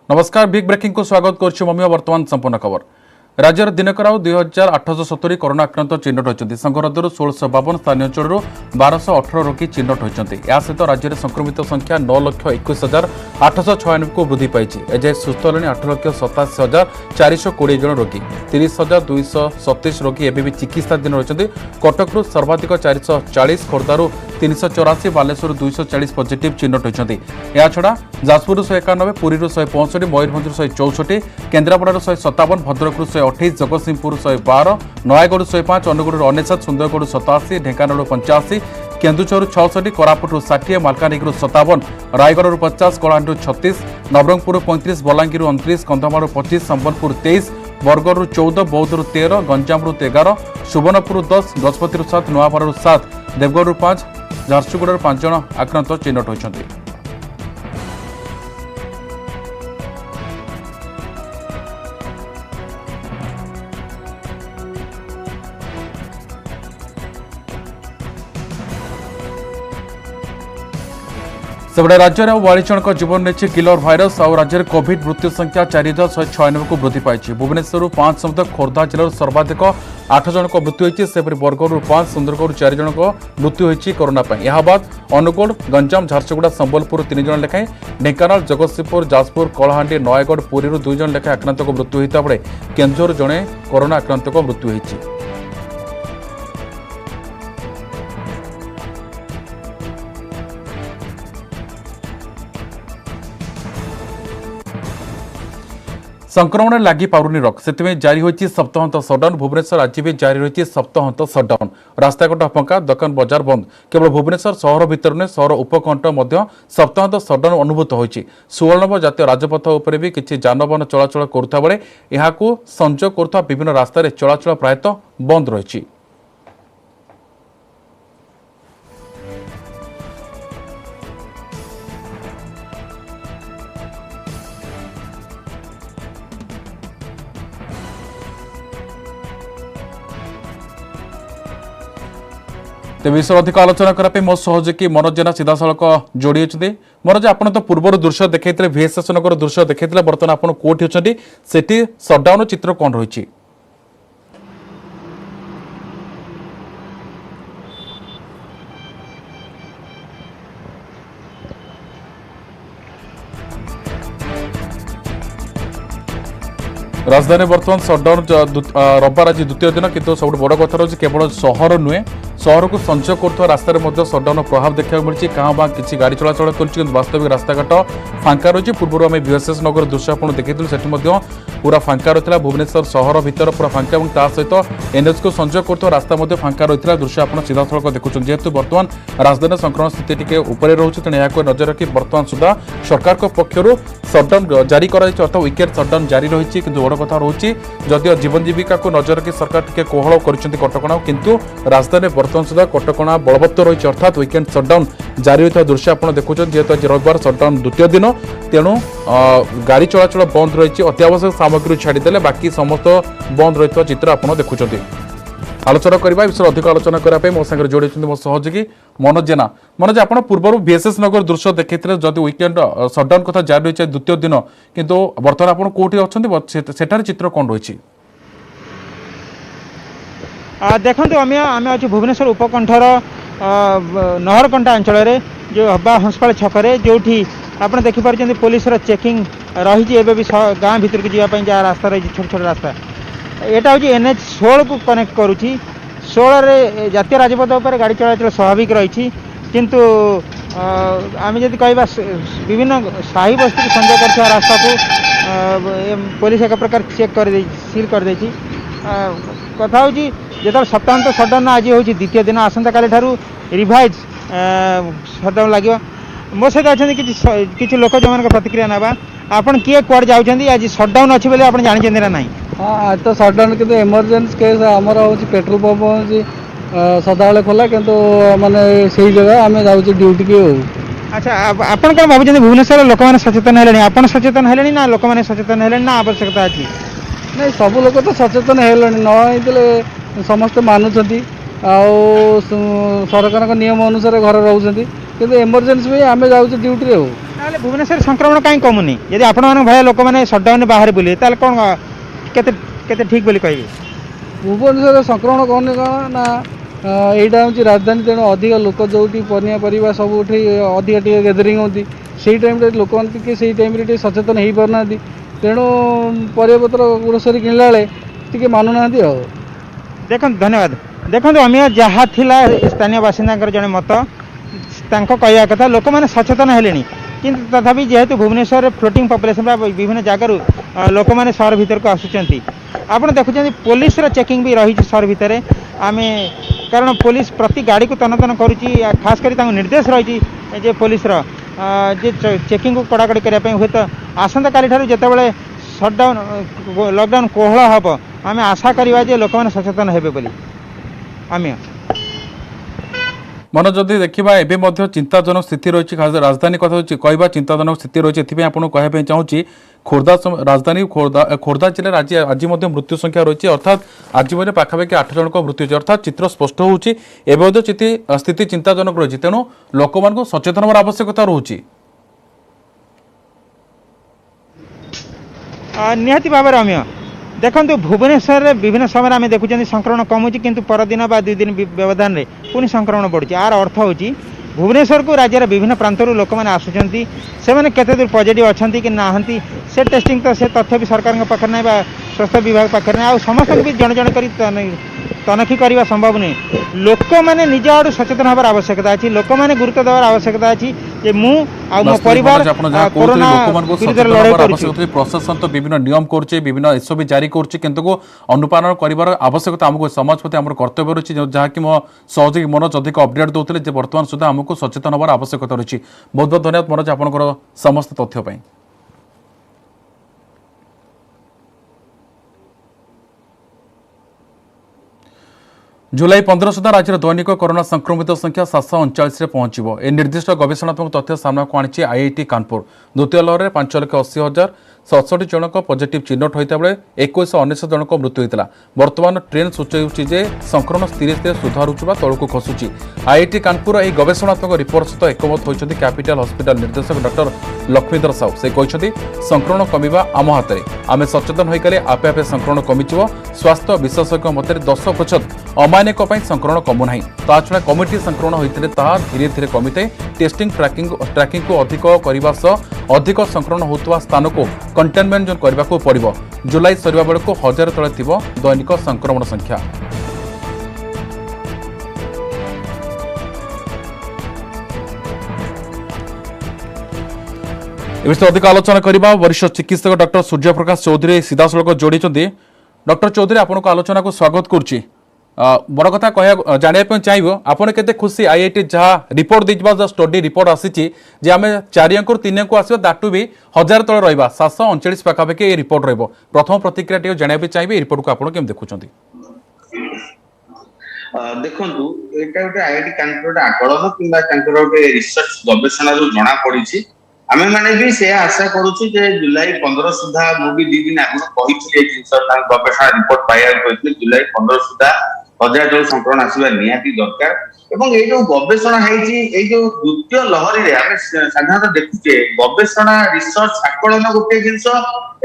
नमस्कार big breaking को स्वागत करुच्छु मम्मी वर्तमान संपूर्ण खबर। राज्यर दिनकर राउ 2870 कोरोना आक्रांत चिन्हट होती। संघरदर 1652 स्थानीय अंचल 1218 रोगी चिन्हट होती। या सहित राज्य में संक्रमित संख्या 9,21,896 को वृद्धि पाई। एजाए सुस्थ होने 8,87,420 जन रोगी। 30,237 रोगी एवं भी चिकित्साधीन रही। कटकू सर्वाधिक 440, खोर्धार 384, बालेश्वर 240 पॉजिटिव चिन्हट होती। याछड़ा जाजपुर 191, पुरी 165, मयूरभंज 164, केन्द्रापड़ा 157, भद्रक 128, जगतसिंहपुर 112, नयागढ़ 105, अनुगुड़ 99, सुंदरगढ़ 87, ढेंकानाल 85, केन्दुझर 66, कोरापुट 60, मालकानगिरी 57, रायगढ़ 50, कलाहांडी 36, नवरंगपुर 35, बलांगीर 29, कंधमाल 25, संबलपुर 23, बरगढ़ 14, बौद्ध 13, गंजाम 11, सुवर्णपुर 10, गजपति 7, नुआपड़ा 7, देवगढ़ 5, झारसुगुड़ 5 जन आक्रांत चिन्हट होती। सेबड़े राज्य में 42 जन जीवन नहीं किलर भाइरस। आउ राज्य में कोविड मृत्यु संख्या 4196 को वृद्धि पाई। भुवनेश्वर 5 समेत खोर्धा जिलार सर्वाधिक 8 जन मृत्यु होती। सेपरी बरगढ़ 5, सुंदरगढ़ 4 जन मृत्यु होती कोरोना। यह बाद अनुगुड़, गंजाम, झारसुगुड़ा, संबलपुर 3 जन लेखाएं, ढेंकानाल, जगतसिंहपुर, जाजपुर, कलाहांडी, नयागढ़, पुरी 2 जन लेखाएं आक्रांत को मृत्यु होता बेले केन्दुझर जड़े कोरोना आक्रांत को मृत्यु होती। संक्रमण लगी पारुनी रक से जारी होती सप्ताहांत सटडाउन। भुवनेश्वर आज भी जारी रही सप्ताहांत सटडाउन। रास्ताघाट फंका, दुकान बजार बंद। केवल भुवनेश्वर सहर भितर नुहे सहर उपकंठ सप्ताहांत सटडाउन अनुभूत होती। 16 नंबर जातीय राजपथ उपर भी किसी जानवाहन चलाचल करुवा बेले यह संजोग करुवा विभिन्न रास्तार चलाचल प्रायतः बंद रही। तेज विषय अधिक आलोचना करने मो सहयोगी मनोज जेना सीधा सड़क जोड़ी होती। मनोज आप तो पूर्व दृश्य देखते VSS नगर दृश्य देखते बर्तमान आप कौटी अच्छा से सटडाउन चित्र कौन रही? राजधानी बर्तमान सटडाउन रविवार आज द्वितीय दिन किंतु सब बड़ कथा रही केवल सहर नुहे सहर को संचय कर रास्तार सटडाउन प्रभाव देखा मिली। क्या बा कि गाड़ी चलाचल कर वास्तविक रास्ताघाट फांका रही। पूर्व आम VSS नगर दृश्य आप देखते से पूरा फांका रही। भुवनेश्वर सहर भितर पूरा फांका और सहित NH को संचय कर रास्ता फांका रही दृश्य आप सीधा सड़क देखुं। जेहेतु बर्तमान राजधानी संक्रमण स्थिति टी ऊपर रोचे तेणु यहाँ नजर रखी बर्तमान सुधा सरकार पक्षर सटडाउन जारी कर अर्थात वीकेंड सटडाउन जारी रही। बड़ कथा रोचे जदिव जीवन जीविका को नजर रखी सरकार टी कोहल कटकणा किंतु राजधानी बर्तमान सुधा कटकणा बलवत्तर रही अर्थात वीकेंड सटडाउन जारी होता दृश्य आप देखुं। जेहेतु आज रविवार सटडाउन द्वितीय दिन तेणु गाड़ी चलाचल बंद रही। अत्यावश्यक सामग्री छाड़देले बाकी समस्त बंद रही चित्र आप देखुं। आलोचना करने विषय अधिक आलोचना करने मो सागर जोड़ी मो सहयोगी मनोज जेना। मनोज आप पूर्व VSS नगर दृश्य देखते जदि वीकेंड सटडाउन कथा जारी रही द्वितीय दिन किंतु बर्तमान आप कौटी अच्छा सेठार चित्र कौन रही? देखो आम आज भुवनेश्वर उपकंठर नहरकंटा अंचल जो हंसपाल छकरे जो आप देखिपार पुलिस चेकिंग रही भी गाँ भीतर को जावाई जहाँ रास्ता रही छोट छोट रास्ता यहाँ हूँ NH 16 को कनेक्ट करुँची। 16 जातीय राजपथ उपर गाड़ी चलाचल स्वाभाविक रही किंतु आम जब कह विभिन्न साही बस्ती को संजय कर रास्ता को पुलिस एक प्रकार चेक कर सील कर कथा हूँ जो सप्ताहांत सटडाउन आज हूँ द्वितीय दिन आसंता काली ठारू रिवाइज सटडाउन लगे। मो सहित अच्छा किसी लोक जो प्रतिक्रिया ना आपन किए कुआड़ जाऊँगी आज सटडाउन अच्छे बोले आप जानते ना ना? हाँ आज तो सटडाउन किंतु इमरजेंसी केस आमर हूँ पेट्रोल पंप हूँ सदाबले खोला किंतु माने से जगह आम जाऊँ ड्यूटी की। अच्छा आपन कौन भाई भुवनेश्वर लोक मैंने सचेतन है आप सचेतन है ना लोक मैंने सचेतन है ना आवश्यकता अच्छी? नहीं सब लोग तो सचेतन है न समस्ते मानुंट सरकार नियम अनुसार घर रोचे कि इमरजेंसी भी आम जाऊँ ड्यूटी। ताले भुवनेश्वर संक्रमण कहीं कमुनी यदि आपण मान भय लोक मैंने सटडाउन बाहर बुले ताले कौन केते केते ठीक बोली कहबे भुवनेश्वर संक्रमण कौन कौन ना यहाँ हूँ राजधानी तेणु अधिक लोक जो पनिपरिया सब अधिक टे गैदरिंग होती से टाइम लोक मैंने से टाइम सचेतन हो पारना तेणु परियापत्र ग्रोसरी किणला बेले मानुना देखो धन्यवाद देखो अमिया जहाँ थिला स्थानीय बासिंदा जड़े मत कहवा कथा लोक मैंने सचेतन है किंतु तथापि जेहेतु भुवनेश्वर फ्लोटिंग पॉपुलेशन विभिन्न जगार लोक मैंने सहर भीतर को आसुच्च आपड़ देखुं पुलिस चेकिंग भी रही सहर भितर आम कारण पुलिस प्रति गाड़ी को तन तन करुच्ची खास कर निर्देश रही पुलिस चेकिंग को कड़ाकड़ी करने हे तो आसंता काली ठारू जितेबाला सटडाउन लॉकडाउन कोहल हम आम आशा करवा लोक मैंने सचेतन हे बोली आम मन जदि देखा एवं चिंताजनक स्थिति रही राजधानी कथा कहवा चिंताजनक स्थिति रही है आपको कहना चाहूँगी खोर्धा राजधानी खोर्धा जिले आज आज मृत्यु संख्या रही है अर्थात आज पाखापाखि 8 जन मृत्यु होती अर्थात चित्र स्पष्ट होती स्थिति चिंताजनक रही तेणु लोक मान सचेतन होवार आवश्यकता रोचे निहाती भाव अमिय देखो भुवनेश्वर विभिन्न समय आम देखुं संक्रमण कमुची किंतु परदिन बा 2 दिन व्यवधान में पुणी संक्रमण बढ़ुची यार अर्थ हो भुवनेश्वर को राज्यर विभिन्न प्रांतर लोक मैंने आसुँच से मैंने केते दूर पॉजिटिव अच्छा कि नहांती से टेस्टिंग तो से तथ्य भी सरकार पाखे ना स्वास्थ्य विभाग पाखे ना समस्त भी जन जन कर तनखी करने संभव नहीं लोक मैंने निज आड़ सचेतन हबार आवश्यकता अच्छी लोक मैंने गुरुत्व देवार आवश्यकता अच्छी जे मु आ मो परिवार कोरोना लड़ाई कर प्रशासन तो विभिन्न नियम करुचे विभिन्न एसओपी जारी करुचे किंतु अनुपालन कर आवश्यकता आमको समाज प्रति आम कर्तव्य रही जहाँकि मो सहयोगी मनोज अधिक अपडेट दौते बर्तमान सुधा आमको सचेतन हबार आवश्यकता रही बहुत बहुत धन्यवाद मनोज आपंकर समस्त तथ्य जुलाई 15 सुधा राज्य दैनिक कोरोना संक्रमित संख्या 739 पहुंचब ए निर्दिष्ट गवेषणात्मक तथ्य सामना को आनी आईआईटी कानपुर द्वितीय लहर में 5,80,067 जनक पॉजिटिव चिन्हट होता बेले 21,19 जनक मृत्यु होता बर्तमान ट्रेंड सूचाऊँचे संक्रमण धीरे धीरे सुधारुवा तौक खसुची आईआईटी कानपुर यह गवेषणात्मक रिपोर्ट सहित एकमत होती कैपिटल हॉस्पिटल निर्देशक डॉक्टर लक्ष्मीधर साहू से कहते संक्रमण कमिबा आम हाथ में आम सचेतन होइगले आपे आपे संक्रमण कमिजिव स्वास्थ्य विशेषज्ञ मत 10% अमायिक संक्रमण कमु ना ता छड़ा कमिटी संक्रमण होता धीरे धीरे कमी थाए टेस्टिंग ट्रैकिंग को अधिक करने सह अधिक संक्रमण होता स्थान को कंटेनमेंट जोन करने को पड़ो जुलाई सरिबा बेले को 1000 तले थिबो दैनिक संक्रमण संख्या ए अधिक आलोचना करने वरिष्ठ चिकित्सक डॉक्टर सूर्य प्रकाश चौधरी सीधासख जोड़ी डॉक्टर चौधरी आपन को आलोचना को स्वागत करुच्ची बड़ कथा कह जानापी चाहिए आपड़ के खुशी आईआईटी जहाँ रिपोर्ट दे स्टडी रिपोर्ट आसी आम 4 को 3 को आस दाटू भी 1000 तले रहा 739 पाखापाखि ये रिपोर्ट प्रथम प्रतिक्रिया टी जानापी चाहिए रिपोर्ट को आपड़ केम देखुं देखु यहाँ गोटे आईआईटी कानपुर आकलन कि रिसर्च गवेषणा जना पड़ी आमे माने भी से आशा करूछु जे जुलाई 15 सुधा मु भी 2 दिन आगु कहिथिले जिंस गवेषणा रिपोर्ट पाया कहिथिले जुलाई 15 सुधा 1000 जन संक्रमण आसीबा निहाती दरकार एवं ए जो गवेषणा हेछि ए जो द्वितीय लहरी रे आमे साधारणतः देखुचे गवेषणा रिसर्च आकलन गोटे जिंस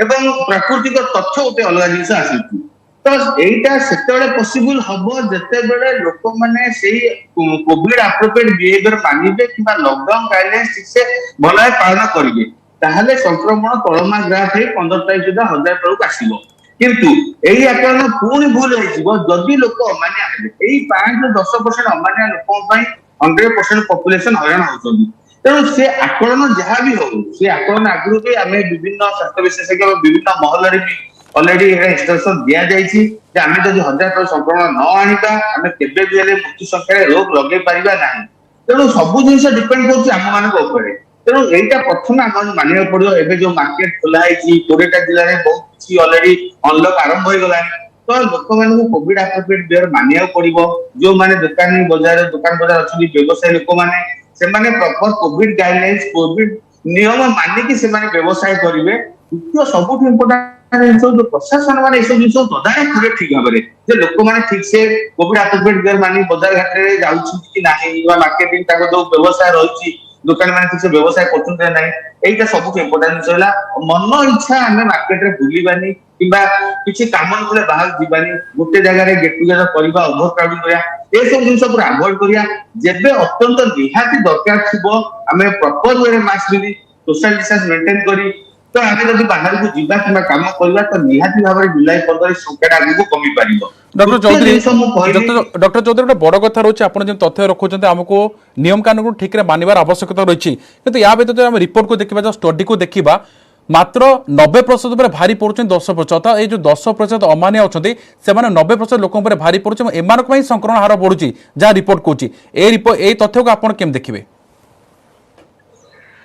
एवं प्राकृतिक तथ्य गोटे अलग जिंस आसीछि तो एटा सेतेबेले पॉसिबल हबो जतेबेले लोक माने सेही कोविड एप्रोप्रिएट बिहेवियर मानिबे किबा लॉकडाउन गाइडलाइंस ठीक से भलाय पालन करिवे ताहले संक्रमण तळमा ग्राफ हे 15 तारिख सुधा 1000 तळक आसीबो किंतु एही आकलन पूर्ण भूल होइजिबो जदि लोक अमान्य हेबे एही 5-10% अमान्य लोक पई 100% पॉपुलेशन हरान होउछन्ती तेणु से आकलन जहाँ भी हो से आकलन आगु भी आम विभिन्न स्वास्थ्य विशेषज्ञ विभिन्न महल भी ऑलरेडी इंस्ट्रक्शन दिया जाइछि जे आमे जदि 1000 तक संक्रमण न आनिबा आमे केबे भी हेले मृत्यु संख्या रोग लगे परिबा नाही तेणु सब जिनिस डिपेंड करछि आम मानक ऊपर तेणु एटा प्रथम आम मानिया पड़ो एबे जो मार्केट खोला है 20टा जिल्ला रे बहुत किछि ऑलरेडी अनलॉक आरंभ हो गला तो लोक मानक कोविड एप्रोप्रिएट बिहेवियर मानिया पड़ो जो माने दुकान बाजार अछि व्यवसाय लोक माने से माने प्रॉपर कोविड गाइडलाइंस कोविड नियम मानि कि से माने व्यवसाय करिवे द्वितीय सबुठ इम्पोर्टेंट जो प्रशासन माने सब जिंस तदारख करे ठीक भाबरे जे लोक माने ठीक से कोविड एप्रोप्रिएट बिहेवियर मानि बाजार घाट रे जाउछि कि नाही बा मार्केटिंग ताको जो व्यवसाय रहिछि दुकान मैंने ठीक से व्यवसाय करछन नहीं एटा सब इम्पोर्टेंट जिनिस होला मन इच्छा आमे मार्केट रे बुलिबानी किबा किछि काम नले बाहर जीवानी गोटे जगह रे गेट टुगेदर करबा ओभर क्राउडिंग करिया ए सब जिनिस पूरा अवॉइड करिया जेबे अत्यंत निहाती दरकार थिबो आमे प्रॉपर वे मास्क पिंदी सोशल डिस्टेंस मेंटेन करी तो आगे जब बाहर को जीवा किबा काम करबा तो निहाती भाबरे जुलाई 15 संख्या आगु को कमी पारिबो। डॉक्टर चौधरी गोटे बड़ कथा रही आप जो तथ्य रखुच्च आमको नियम कानून को ठीक मानवर आवश्यकता रही किंतु या व्यतीत आम रिपोर्ट को देखा स्टडी को देखा मात्र 90% भारी पड़ुच्च 10% ये जो 10% अमानिया अच्छा से 90% लोक भारी पड़ुच्च एम संक्रमण हार बढ़ुची जहाँ रिपोर्ट कौच ये तथ्य को आप देखिए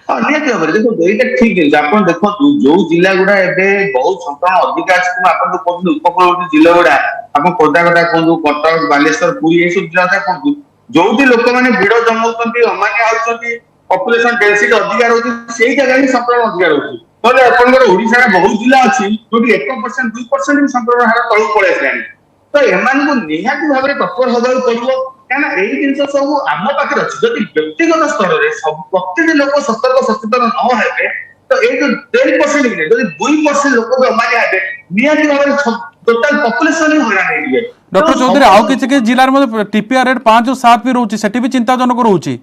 निहाती भाव देखो एटा ठीक है आपण देखो जो जिला गुडा एबे बहुत संक्रमण अधिक अछि आपण तो कहू उपकूलवर्ती जिला गुडा आपण खोर्धा कथा कहू कटक बालेश्वर पुरी ए सब जिला कहू जोठी लोक माने भीड़ जमाउतंती अमानिया होउतंती पॉपुलेशन डेंसिटी अधिक रहउती सेही जगह ही संक्रमण अधिक रहउती तले आपनकर ओडिसा रे बहुत जिला अछि जोठी 1% 2% भी संक्रमण हार तळु पळे आसलानी तो एमान को निहाती भाबरे तत्पर होबाउ पड़िबो क्या यही जिन सब आम पाखे अच्छी जब व्यक्तिगत स्तर में सब प्रत्येक लोक सतर्क सचेतन न हे तो ये जो 10% जब 2% लोक भी अमानिया हे निहाती भाव टोटाल पॉपुलेशन ही हैरान हो। डॉक्टर चौधरी आउ किसी जिले में टीपीआर रेट 5 और 7 भी रोचे सेठी भी चिंताजनक रोचे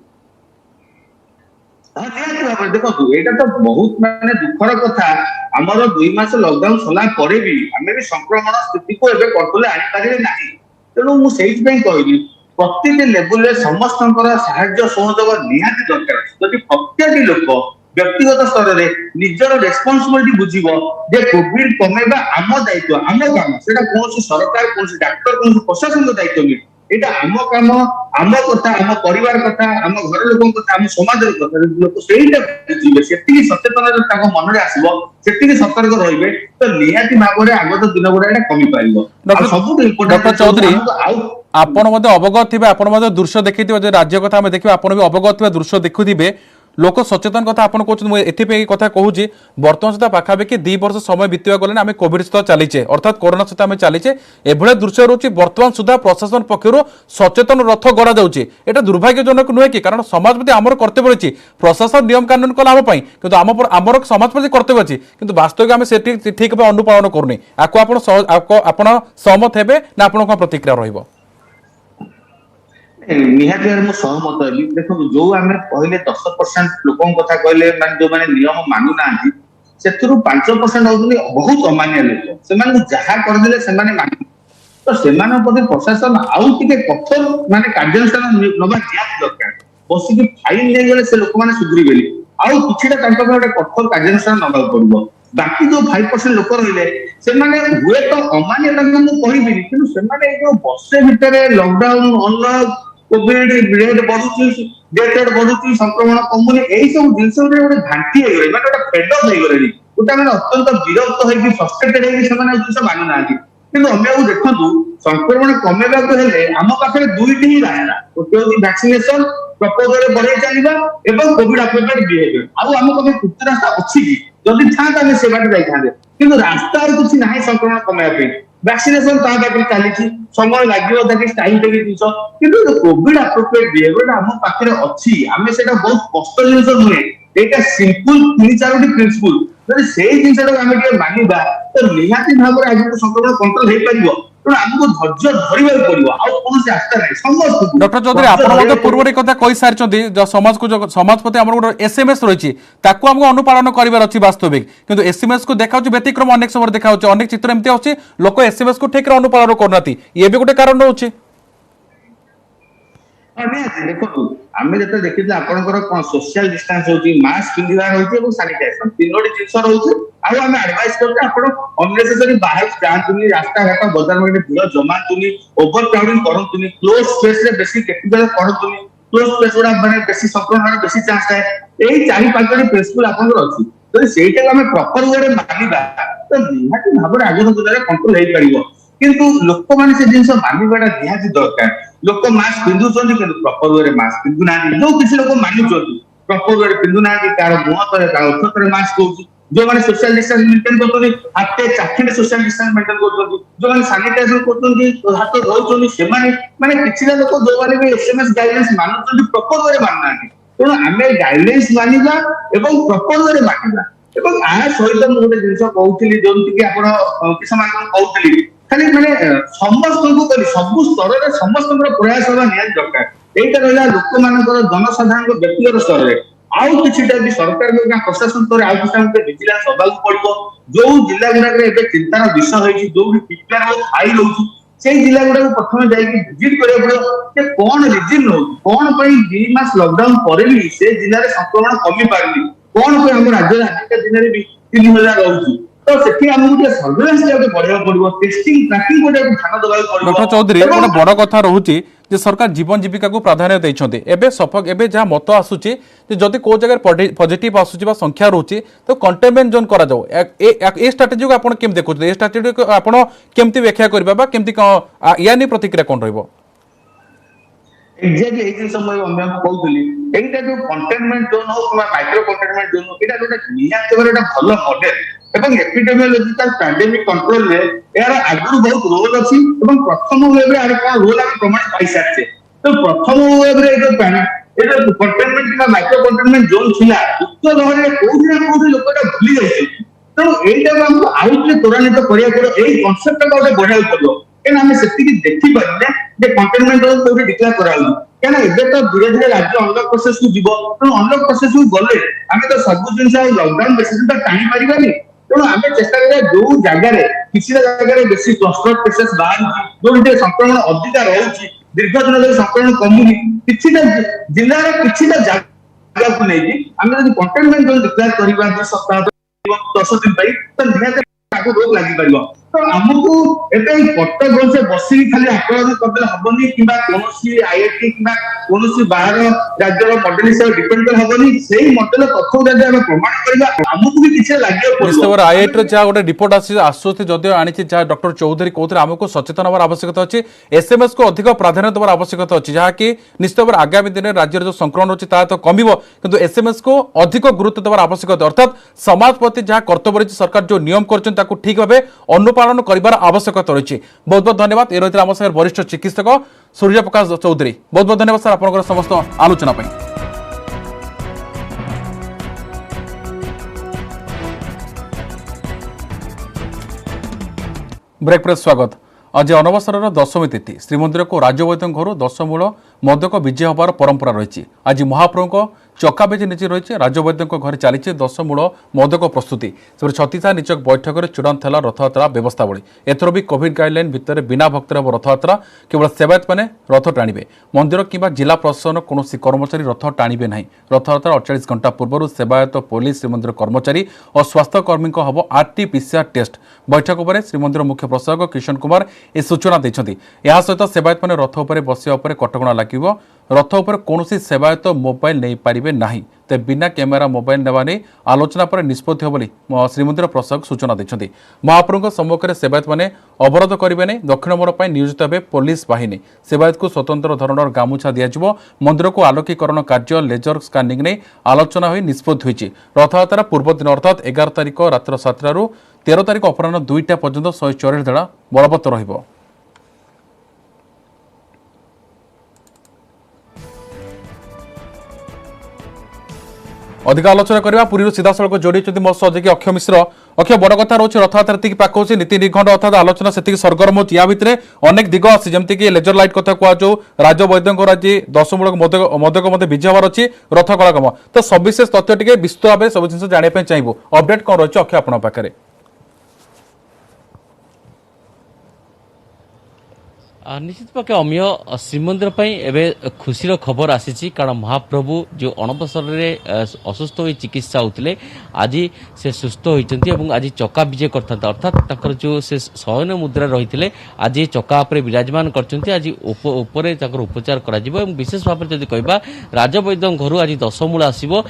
निहाती भाव देखो यहाँ तो बहुत माने दुखर कथा आमर 2 मास लॉकडाउन सला परे भी आमे भी संक्रमण स्थिति को एबे कंट्रोल आनी पारे नाही तेणु मु सेहि पई कहली प्रत्येक लेवल रे समस्त साहाय्य सहयोग निहाती दरकार जदि प्रत्येक लोक व्यक्तिगत स्तर रे निजर रेस्पोंसिबिलिटी बुझिबो जे कोविड कमेबा आम दायित्व आम काम सेटा कोन सरकार कोन डॉक्टर कोन प्रशासन को दायित्व नहीं एटा आम काम आम कथा आम परिवार कथा आम घर लोक कथा आम समाज कथा लोक सेटा बुझिबे सेति सचेतन ताको मन रे आसीबो सेति सतर्क रहिबे तो निहाती भाबरे आगत दिन गुडा एटा कमी पारिबो। सबुठ इम्पोर्टेंट डॉक्टर चौधरी आपण मते अवगत थिबे आपण मते दृश्य देखिथिबे जे राज्य कथा हम देखिबे आपण भी अवगत थिबे दृश्य देखुथिबे लोक सचेतन कथा आपण कहउछ एथिपे कथा कहूची वर्तमान सुधा पाखापाखि 2 वर्ष समय बीतवा गले आम कोविड सहित चलीचे अर्थात कोरोना सहित आम चलीचे एभले दृश्य रोचे वर्तमान सुधा प्रशासन पक्षर सचेतन रथ गड़ा जाउचे एटा दुर्भाग्यजनक नुहे कि कारण समाज प्रति आमर कर्तव्य अछि प्रशासन नियम कानून कला आम पई किंतु आमर समाज प्रति कर्तव्य अछि किंतु वास्तविक आम से ठीक भाव अनुपालन करूनी आको आपण सहमत हेबे ना आपण को प्रतिक्रिया रहिबो। निहाती भाव सहमत हली देखो जो आम कहले 10% लोक कथा कहले जो मैंने नियम मानु ना से 5% होती बहुत अमानिया लोक से जहाँ करदे से तो से प्रशासन आउ टे कठोर माने कार्यानुष्ठान नवा निहाती दरकार बसिक फाइन नहीं गले से लोक मैंने सुधरी आउ किछिटा कठोर कार्यानुष्ठान नवा पड़ो बाकी जो 5% लोक रही से हुए तो अमानिया कहबी कि वर्षे भितर लॉकडाउन अनलॉक कोविड रेट बढ़ुची डेथ रेट बढ़ुची संक्रमण कमुनी एही सब जिंस गोटे घांटी हो गले माने गोटे फेडअप हो गले गोटे माने अत्यंत विरक्त होई फ्रस्ट्रेटेड होई सेमाने जिंस मानु नांती किंतु हम देखंतु संक्रमण कमेबा को हेले हम पाखरे दुईटी ही रायला गोटे होची वैक्सीनेशन प्रपोज रे बढ़े चलीबा एवं कोविड अप्रोप्रिएट बिहेवियर आउ हम कभी कुछ रास्ता अछि कि जदि था त से बाटे जाई थांदे किंतु रास्ता और कुछ नाही संक्रमण कमेबा पे वैक्सीनेशन ता बाटे चली समय लागियो ताकि टाइम टेकी दिस किंतु कोविड अप्रोप्रिएट बिहेवियर हम पाखरे अछि हमें सेटा बहुत कष्ट जिंस नुहे एटा सिंपल 3-4टी प्रिंसिपल जदि सेही जिंसटा हम के मानिबा तो निहाती भाव रे आगु संक्रमण कंट्रोल हे परिबो तो हमको धैर्य धरिबा पड़िबो आ कोन से आस्था नै समस्त। डॉक्टर चौधरी आपण मते पूर्व कथा कहि सारचंदी जो समाज को जो समाज प्रति हमर गोटे एसएमएस रहिछि ताको हमको अनुपालन करिवार अछि वास्तविक किंतु एसएमएस को देखाउछि व्यतिक्रम अनेक समय देखाउछि अनेक चित्र एमति अछि लोक एसएमएस को ठीक रे अनुपालन करनाति ये भी गोटे कारण रहउछि। देखो आम जो देखी आपंकर सोशल डिस्टेंस होची मास्क पिंधा रही और सानिटाइजेशन तीनोटी जिन रही आम एडवाइस करते अननेसेसरी बाहर जातुनि रास्ता घाट बजार में भीड़ जमातुनि ओवर क्राउडिंग करतुनि क्लोज स्पेस रे बेसी केटिकल करतुनि क्लोज स्पेस गुडा माने बेसी संक्रमण बेसी चांस है एई 4-5टी प्रिंसिपल आपनकर अछि तो सेटा हम प्रॉपर वे मानिबा तो निहाती भाव रे आगे दुनिया कंट्रोल हे परिबो किंतु लोक माने से जिंस मानिबाटा निहाती दरकार लोक मास्क पिंधुचंदी किंतु प्रॉपर वे मास्क पिंधु ना जो किसी लोक मानुचंदी प्रॉपर वे पिंधु ना कार मुह तरे कार ओठ तरे मास्क होची जो माने सोशल डिस्टेंस मेंटेन करतोनी हाथे चाखिने सोशल डिस्टेंस मेंटेन करतोनी जो माने सैनिटाइजर करतोनी हाथ धोचोनी से माने किछि लोक जो माने भी एसएमएस गाइडेंस मानुचंदी प्रॉपर वे माननांती ତେଣୁ ଆମେ ଗାଇଡଲାଇନ୍ସ ମାନିବା ଏବଂ ପ୍ରପର ୱେରେ ମାନିବା। ଏବଂ ଏହା ସହିତ ମୁଁ ଗୋଟେ ଜିନିଷ କହୁଥିଲି ଯେମିତିକି ଆପଣ କିଛି ସମୟ ଆଗରୁ କହୁଥିଲି ଖାଲି ମାନେ ସମସ୍ତଙ୍କୁ କରି ସବୁ ସ୍ତରରେ ସମସ୍ତଙ୍କର ପ୍ରୟାସ ହେବା ନିହାତି ଦରକାର। এইটা ରହିଲା ଲୋକମାନଙ୍କର ଜନସାଧାରଣଙ୍କ ବ୍ୟକ୍ତିଗତ ସ୍ତରରେ। ଆଉ କିଛିଟା ବି ସରକାର ପ୍ରଶାସନ ସ୍ତରରେ ଆଉ କିଛି ଆମକୁ ଭିଜିଲାନ୍ସ ହବାକୁ ପଡିବ। ଯୋଉ ଜିଲ୍ଲା ଗୁଡାକରେ ଏବେ ଚିନ୍ତାର ବିଷୟ ହେଇଛି, ଯୋଉଠି ଟିକାର ହାଇ ରହୁଛି, ସେଇ ଜିଲ୍ଲା ଗୁଡାକୁ ପ୍ରଥମେ ଯାଇକି ଭିଜିଟ କରିବାକୁ ପଡିବ ଯେ କଣ ରିଜିନ ରହୁଛି, କଣ ପାଇଁ 2 ମାସ ଲକଡାଉନ ପରେ ବି ସେ ଜିଲ୍ଲାରେ ସଂକ୍ରମଣ କମି ପାରୁନି, କଣ ପାଇଁ ଆମ ରାଜ୍ୟରେ ଆଜିକା ଦିନରେ ବି 3000 ରହୁଛି। ତ ସେଠି ଆମକୁ ଟିକେ ସର୍ଭେଲାନ୍ସ ବଢେଇବାକୁ ପଡିବ, ଟେଷ୍ଟିଂ ଟ୍ରାକିଂ ଧ୍ୟାନ ଦେବାକୁ ପଡିବ। डॉक्टर चौधरी गोटे बड़ कथा रोचे जे सरकार जीवन जीविका को प्राधान्य देते एबे सफक एबे जहाँ मत आसूची जदि को जगह पॉजिटिव आसूची संख्या रोचे तो कंटेनमेंट जोन करा जाओ ए स्ट्रेटेजी को आपण केम देखुछ ए स्ट्रेटेजी को आपण केमती व्याख्या करबा बा केमती यानी प्रतिक्रिया कोन रहबो? एक्जाक्टली এই ଜିନିଷ ମୁଁ ଅନ୍ୟକୁ କହୁଥିଲି ଏଇଟା ଯୋଉ କଣ୍ଟେନମେଣ୍ଟ ଜୋନ୍ ହଉ କିମ୍ବା ମାଇକ୍ରୋ କଣ୍ଟେନମେଣ୍ଟ ଜୋନ୍ ହଉ ଏଇଟା ଗୋଟେ ନିହାତି ଭାବରେ ଗୋଟେ ଭଲ ମଡେଲ ଏବଂ ଏପିଡେମିଓଲୋଜିକାଲ ପ୍ୟାଣ୍ଡେମିକ କଣ୍ଟ୍ରୋଲରେ ଏହାର ଆଗରୁ ବହୁତ ରୋଲ ଅଛି ଏବଂ ପ୍ରଥମ ୱେଭରେ ଆର କଣ ରୋଲ ଆମେ ପ୍ରମାଣ ପାଇସାରିଛେ। ତ ପ୍ରଥମ ୱେଭରେ ଏଇ ଯୋଉ କଣ୍ଟେନମେଣ୍ଟ କିମ୍ବା ମାଇକ୍ରୋ କଣ୍ଟେନମେଣ୍ଟ ଜୋନ୍ ଥିଲା ଉଚ୍ଚ ଲହରରେ କୋଉଠି ନା କୋଉଠି ଲୋକଟା ଭୁଲି ଯାଇଛନ୍ତି। ତେଣୁ ଏଇଟାକୁ ଆମକୁ ଆଉ ଟିକେ ତ୍ୱରାନ୍ୱିତ କରିବାକୁ ପଡିବ, ଏଇ କନସେପ୍ଟଟାକୁ ଗୋଟେ ବଢାଇବାକୁ ପଡିବ। କାରଣ ଆମେ ସେତିକି ଦେଖିପାରିଲେ ଯେ କଣ୍ଟେନମେଣ୍ଟ ଜୋନ୍ କୋଉଠି ଡିକ୍ଲେୟାର କରାଯାଉଛି। କାରଣ ଏବେ ତ ଧୀରେ ଧୀରେ ରାଜ୍ୟ ଅନଲକ୍ ପ୍ରୋସେସ କୁ ଯିବ। ତେଣୁ ଅନଲକ୍ ପ୍ରୋସେସ କୁ ଗଲେ ଆମେ ତ ସବୁ ଜିନିଷ ଆଉ ଲକଡାଉନ ବେସିସ୍ ତ ଟାଣି ପାରିବାନି। ତେଣୁ ଆମେ ଚେଷ୍ଟା କରିବା ଯୋଉ ଜାଗାରେ କିଛିଟା ଜାଗାରେ ବେଶୀ କ୍ଲଷ୍ଟର କେସେସ୍ ବାହାରୁଛି, ଯୋଉଠି ସଂକ୍ରମଣ ଅଧିକା ରହୁଛି, ଦୀର୍ଘ ଦିନ ଧରି ସଂକ୍ରମଣ କମୁନି, କିଛିଟା ଜିଲ୍ଲାର କିଛିଟା ଜାଗାକୁ ନେଇକି ଆମେ ଯଦି କଣ୍ଟେନମେଣ୍ଟ ଜୋନ୍ ଡିକ୍ଲେୟାର କରିବା 2 ସପ୍ତାହ 10 ଦିନ ପାଇଁ ତ ନିହାତି ତାକୁ ରୋଗ ଲାଗିପାରିବ। ତ ଆମକୁ ଏବେ କଟକ ସେ ବସିକି ଖାଲି ଆକଳନ କରିଦେଲେ ହବନି କିମ୍ବା କୌଣସି ଆଇଆଇଟି କିମ୍ବା କୌଣସି ବାହାର ରାଜ୍ୟର ମଡେଲ ହିସାବରେ ଡିପେଣ୍ଡ କଲେ ହବନି। ସେଇ ମଡେଲ ତଥ୍ୟକୁ ଯଦି ଆମେ ପ୍ରମାଣ କରିବା ଆମକୁ ବି କିଛି ଲାଗିବାକୁ ପଡିବ। निश्चित भाव आईआईटी जहाँ गोटे रिपोर्ट आश्वस्ति जदिव आनी जहाँ डॉक्टर चौधरी कहते आमको सचेतन हमार आवश्यकता अच्छी एसएमएस को अधिक प्राधान्य देवार आवश्यकता अच्छी जहाँकि निश्चित भाव आगामी दिन राज्य जो संक्रमण अच्छी ता तो कम किंतु एसएमएस को अधिक गुरुत्व देवार आवश्यकता अर्थात समाज प्रति जहाँ कर्तव्य रही सरकार जो नियम कर ठीक भाव अनुपालन कर आवश्यकता रही। बहुत बहुत धन्यवाद। ये रही आम सागर वरिष्ठ चिकित्सक सूर्य प्रकाश चौधरी। बहुत बहुत धन्यवाद सर आप समस्त आलोचना। ब्रेक पर स्वागत। आज अनवसर दशमी तिथि श्रीमंदिर को राजवैद्य घर दशमूल मदक विजय होबार परंपरा रही। आज महाप्रभु चकाबेजी नीचे रही राजवैद्य घर चली दशमूल मदक प्रस्तुति से छत्तीसा निचक बैठक में चूड़ांत है रथयात्रा व्यवस्थावली। एथर भी कोविड गाइडलाइन भितर बिना भक्तर हम रथयात्रा केवल सेवायत मैंने रथ टाणिबे। मंदिर किंवा जिला प्रशासन कौन कर्मचारी रथ टाणिबे नहीं। रथयात्रा 48 घंटा पूर्व सेवायत पुलिस श्रीमंदिर कर्मचारी और स्वास्थ्यकर्मी हम आरटीपीसीआर टेस्ट। बैठक पर श्रीमंदिर मुख्य प्रशासक किशन कुमार ए सूचना देते। यह सहित सेवायत मैंने रथ उपर बसिया कटकणा लगे। रथ उपर कौन सेवायत मोबाइल नहीं पारे नहीं ते बिना कैमेरा मोबाइल नेवा नहीं आलोचना पर निष्पत्ति हो बोली श्रीमंदिर प्रशासक सूचना देते। महाप्रभु सम्मुखें सेवायत मैंने अवरोध करेंगे नहीं। दक्षिण मोड़ नियोजित हे पुलिस बाहिनी। सेवायत को स्वतंत्र धरण गामुछा दिज्व। मंदिर को आलोकीकरण कार्य लेजर स्कानिंग नहीं आलोचना हो निष्पत्ति होती। रथयात्रा पूर्व दिन अर्थात 11 तारिख रात्र 7 13 तारिख अपराह 2टा पर्यंत 144 धारा बलवत्तर रहिबो। अधिक आलोचना करवा पुरी सीधा सड़क जोड़ी मो सहयोगी अक्षय मिश्र। अक्षय बड़ कथा रोचे रथयात्रा की पाक होची नीति निखंड अर्थात आलोचना से सरगरम होची। या भितर अनेक दिग आसी जमती कि लेजर लाइट कथा कहु राज वैद्य आज दशमूलक मदक मध्य विजय हबार अच्छी रथ कलाकम तो सविशेष तथ्य टी विस्तृत भाव सब जिन जानापी चाहिए अपडेट कौन रही अक्षय आप पाखे? निश्चित पक्ष अमीय श्रीमंदिर एवं खुशी खबर आसी कारण महाप्रभु जो अनवसर असुस्थ हो चिकित्सा होते आज से सुस्थ होती आज चका विजय करता अर्थात जो से शयन मुद्रा रही आज चका उपर विराजमान कर आज उपचार कर विशेष भाव में जब कह राजवैद्य घर आज दशमूल आसो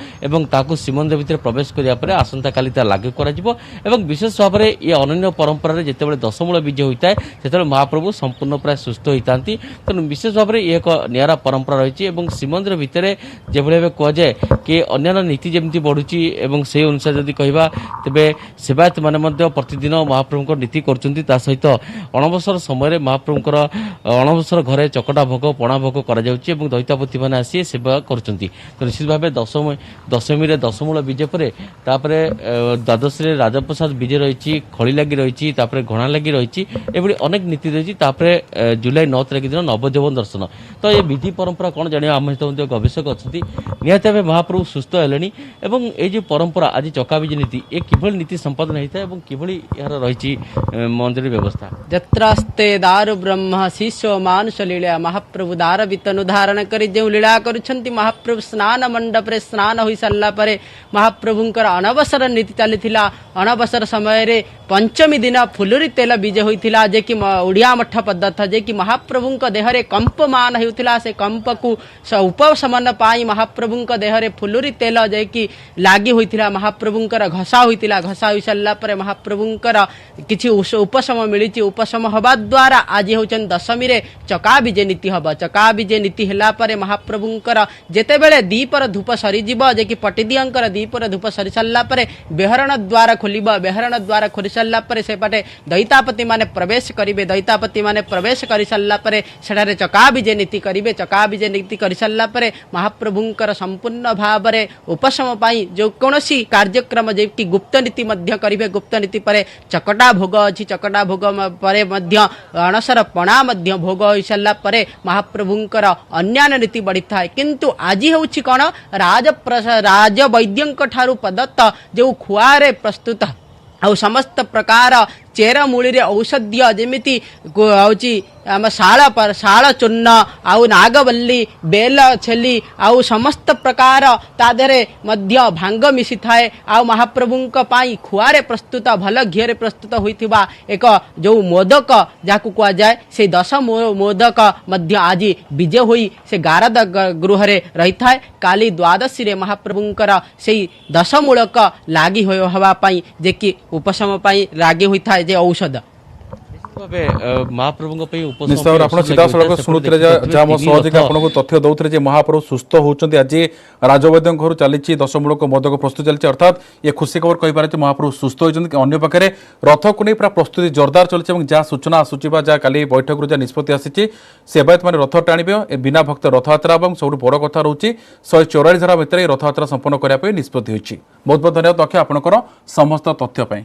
श्रीमंदिर भितर प्रवेश कराया आसंता काली लागू कर विशेष भाव में ये अनन्य परंपरा जिते दशमूल विजय होता है से महाप्रभु संपूर्ण प्राय ସୁସ୍ଥ ହୋଇଥାନ୍ତି। ତେଣୁ ବିଶେଷ ଭାବରେ ଏ ଏକ ନିଆରା ପରମ୍ପରା ରହିଛି ଏବଂ ଶ୍ରୀମନ୍ଦିର ଭିତରେ ଯେଭଳି ଭାବେ କୁହାଯାଏ କି ଅନ୍ୟାନ୍ୟ ନୀତି ଯେମିତି ବଢ଼ୁଛି ଏବଂ ସେହି ଅନୁସାରେ ଯଦି କହିବା ତେବେ ସେବାୟତମାନେ ମଧ୍ୟ ପ୍ରତିଦିନ ମହାପ୍ରଭୁଙ୍କ ନୀତି କରୁଛନ୍ତି। ତା ସହିତ ଅଣବସର ସମୟରେ ମହାପ୍ରଭୁଙ୍କର ଅଣବସର ଘରେ ଚକଟା ଭୋଗ ପଣା ଭୋଗ କରାଯାଉଛି ଏବଂ ଦଇତାପତିମାନେ ଆସି ସେବା କରୁଛନ୍ତି। ତ ନିଶ୍ଚିତ ଭାବେ ଦଶମୀରେ ଦଶମୂଳ ବିଜେ ପରେ ତାପରେ ଦ୍ୱାଦଶୀରେ ରାଜପ୍ରସାଦ ବିଜେ ରହିଛି, ଖଳି ଲାଗି ରହିଛି, ତାପରେ ଘଣା ଲାଗି ରହିଛି, ଏଭଳି ଅନେକ ନୀତି ରହିଛି। ତାପରେ ଜୁଲାଇ 9 ତାରିଖ ଦିନ ନବଯୌବନ ଦର୍ଶନ। ତ ଏ ବିଧି ପରମ୍ପରା କ'ଣ ଜାଣିବା ଆମ ସହିତ ମଧ୍ୟ ଗବେଷକ ଅଛନ୍ତି। ନିହାତି ଭାବେ ମହାପ୍ରଭୁ ସୁସ୍ଥ ହେଲେଣି ଏବଂ ଏଇ ଯେଉଁ ପରମ୍ପରା ଆଜି ଚକାବିଜେ ନୀତି ଏ କିଭଳି ନୀତି ସମ୍ପାଦନ ହୋଇଥାଏ ଏବଂ କିଭଳି ଏହାର ରହିଛି ମନ୍ଦିର ବ୍ୟବସ୍ଥା। ଯତ୍ରାସ୍ତେ ଦାରୁ ବ୍ରହ୍ମ ଶିଶୁ ମାନୁଷ ଲୀଳା ମହାପ୍ରଭୁ ଦାର ବିତନୁ ଧାରଣ କରି ଯେଉଁ ଲୀଳା କରୁଛନ୍ତି ମହାପ୍ରଭୁ ସ୍ନାନ ମଣ୍ଡପରେ ସ୍ନାନ ହୋଇସାରିଲା ପରେ ମହାପ୍ରଭୁଙ୍କର ଅନବସର ନୀତି ଚାଲିଥିଲା। ଅନବସର ସମୟରେ ପଞ୍ଚମୀ ଦିନ ଫୁଲୁରି ତେଲ ବିଜେ ହୋଇଥିଲା, ଯେ କି ଓଡ଼ିଆ ମଠ ପଦାର୍ଥ, ଯେ କି ମହାପ୍ରଭୁଙ୍କ ଦେହରେ କମ୍ପମାନ ହେଉଥିଲା। ସେ କମ୍ପକୁ ଉପଶମନ ପାଇଁ ମହାପ୍ରଭୁଙ୍କ ଦେହରେ ଫୁଲୁରି ତେଲ ଯାଇକି ଲାଗି ହୋଇଥିଲା। ମହାପ୍ରଭୁଙ୍କର ଘଷା ହୋଇଥିଲା। ଘଷା ହୋଇସାରିଲା ପରେ ମହାପ୍ରଭୁଙ୍କର କିଛି ଉପଶମ ମିଳିଛି। ଉପଶମ ହେବା ଦ୍ୱାରା ଆଜି ହେଉଛନ୍ତି ଦଶମୀରେ ଚକାବିଜେ ନୀତି ହେବ। ଚକାବିଜେ ନୀତି ହେଲା ପରେ ମହାପ୍ରଭୁଙ୍କର ଯେତେବେଳେ ଦ୍ୱୀପର ଧୂପ ସରିଯିବ, ଯେ କି ପଟିଦିଅଙ୍କର ଦ୍ୱୀପର ଧୂପ ସରି ସାରିଲା ପରେ ବେହରଣ ଦ୍ୱାର ଖୋଲିବ। ବେହରଣ ଦ୍ୱାର ଖୋଲି ସାରିଲା ପରେ ସେପଟେ ଦଇତାପତିମାନେ ପ୍ରବେଶ କରିବେ। ଦଇତାପତିମାନେ ପ୍ରବେଶ କରିସାରିଲା ପରେ ସେଠାରେ ଚକାବିଜେ ନୀତି କରିବେ। ଚକାବିଜେ ନୀତି କରିସାରିଲା ପରେ ମହାପ୍ରଭୁଙ୍କର ସମ୍ପୂର୍ଣ୍ଣ ଭାବରେ ଉପଶମ ପାଇଁ ଯେକୌଣସି କାର୍ଯ୍ୟକ୍ରମ ଯେକି ଗୁପ୍ତ ନୀତି ମଧ୍ୟ କରିବେ। ଗୁପ୍ତ ନୀତି ପରେ ଚକଟା ଭୋଗ ଅଛି। ଚକଟା ଭୋଗ ପରେ ମଧ୍ୟ ଅଣସର ପଣା ମଧ୍ୟ ଭୋଗ ହୋଇସାରିଲା ପରେ ମହାପ୍ରଭୁଙ୍କର ଅନ୍ୟାନ୍ୟ ନୀତି ବଢ଼ିଥାଏ। କିନ୍ତୁ ଆଜି ହେଉଛି କ'ଣ, ରାଜବୈଦ୍ୟଙ୍କ ଠାରୁ ପ୍ରଦତ୍ତ ଯେଉଁ ଖୁଆରେ ପ୍ରସ୍ତୁତ ଆଉ ସମସ୍ତ ପ୍ରକାର ଚେରମୂଳିରେ ଔଷଧୀୟ ଯେମିତି ହେଉଛି ଆମ ଶାଳ ଚୂର୍ଣ୍ଣ ଆଉ ନାଗବଲ୍ଲୀ ବେଲ ଛେଲି ଆଉ ସମସ୍ତ ପ୍ରକାର ତା ଦେହରେ ମଧ୍ୟ ଭାଙ୍ଗ ମିଶିଥାଏ। ଆଉ ମହାପ୍ରଭୁଙ୍କ ପାଇଁ ଖୁଆରେ ପ୍ରସ୍ତୁତ ଭଲ ଘିଅରେ ପ୍ରସ୍ତୁତ ହୋଇଥିବା ଏକ ଯେଉଁ ମୋଦକ ଯାହାକୁ କୁହାଯାଏ, ସେଇ 10 ମୋଦକ ମଧ୍ୟ ଆଜି ବିଜେ ହୋଇ ସେ ଗାରଦ ଗୃହରେ ରହିଥାଏ। କାଲି ଦ୍ୱାଦଶୀରେ ମହାପ୍ରଭୁଙ୍କର ସେଇ 10 ମୂଳକ ଲାଗି ହେବା ପାଇଁ ଯେ କି ଉପଶମ ପାଇଁ ଲାଗି ହୋଇଥାଏ ଯେ ଔଷଧ। ମହାପ୍ରଭୁଙ୍କ ପାଇଁ ନିଶ୍ଚୟ ଆପଣ ସିଧାସଳଖ ଶୁଣୁଥିଲେ ଯାହା ମୋ ସହଯୋଗୀ ଆପଣଙ୍କୁ ତଥ୍ୟ ଦଉଥିଲେ ଯେ ମହାପ୍ରଭୁ ସୁସ୍ଥ ହେଉଛନ୍ତି। ଆଜି ରାଜବୈଦ୍ୟଙ୍କ ଘରୁ ଚାଲିଛି 10 ମୂଳକ ମୋଦକ ପ୍ରସ୍ତୁତ ଚାଲିଛି, ଅର୍ଥାତ୍ ଏ ଖୁସି ଖବର କହିପାରେ ଯେ ମହାପ୍ରଭୁ ସୁସ୍ଥ ହୋଇଛନ୍ତି। ଅନ୍ୟ ପାଖରେ ରଥକୁ ନେଇ ପୁରା ପ୍ରସ୍ତୁତି ଜୋରଦାର ଚାଲିଛି ଏବଂ ଯାହା ସୂଚନା ଆସୁଛି ବା ଯାହା କାଲି ବୈଠକରୁ ଯାହା ନିଷ୍ପତ୍ତି ଆସିଛି, ସେବାୟତମାନେ ରଥ ଟାଣିବେ। ଏ ବିନା ଭକ୍ତ ରଥଯାତ୍ରା ଏବଂ ସବୁଠୁ ବଡ଼ କଥା ରହୁଛି 144 ଧାରା ଭିତରେ ଏହି ରଥଯାତ୍ରା ସମ୍ପନ୍ନ କରିବା ପାଇଁ ନିଷ୍ପତ୍ତି ହୋଇଛି। ବହୁତ ବହୁତ ଧନ୍ୟବାଦ ଦକ୍ଷ ଆପଣଙ୍କର ସମସ୍ତ ତଥ୍ୟ ପାଇଁ।